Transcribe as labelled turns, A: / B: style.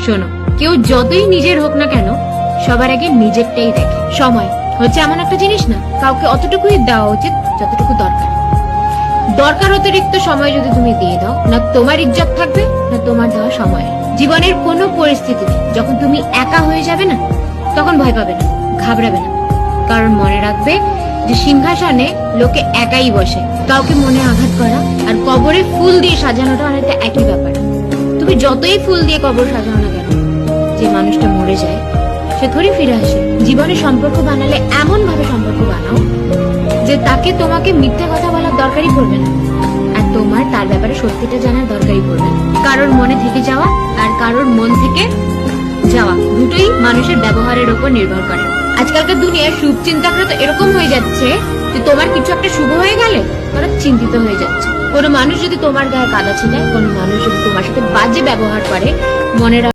A: শোনো, কেউ যতই নিজের হোক না কেন, সবার আগে নিজেরটাই দেখে। সময় হচ্ছে এমন একটা জিনিস না, কাউকে অতটুকুই দেওয়া উচিত যতটুকু দরকার। দরকার অতিরিক্ত সময় যদি তুমি দিয়ে দাও, না তোমার ইজ্জত থাকবে না তোমার দেওয়া সময়। জীবনের কোনো পরিস্থিতিতে যখন তুমি একা হয়ে যাবে না, তখন ভয় পাবে না, ঘাবড়াবে না। কারণ মনে রাখবে যে সিংহাসনে লোকে একাই বসে। কাউকে মনে আঘাত করা আর কবরে ফুল দিয়ে সাজানোটা অনেকটা একই ব্যাপার। তুমি যতই ফুল দিয়ে কবর সাজানো না কেন, যে মানুষটা মরে যায় সে থোড়ি ফিরে আসে। জীবনে সম্পর্ক বানালে এমন ভাবে সম্পর্ক বানাও যে তাকে তোমাকে মিথ্যে কথা বলার দরকারই পড়বে না, আর তোমার তার ব্যাপারে সত্যিটা জানার দরকারই পড়বে না। কারোর মনে থেকে যাওয়া আর কারোর মন থেকে যাওয়া দুটোই মানুষের ব্যবহারের উপর নির্ভর করে। আজকালকার দুনিয়ার শুভ চিন্তাকরা তো এরকম হয়ে যাচ্ছে যে তোমার কিছু একটা শুভ হয়ে গেলে তারা চিন্তিত হয়ে যাচ্ছে। কোনো মানুষ যদি তোমার গায়ে কাদা ছিটায়, কোনো মানুষ যদি তোমার সাথে বাজে ব্যবহার করে, মনে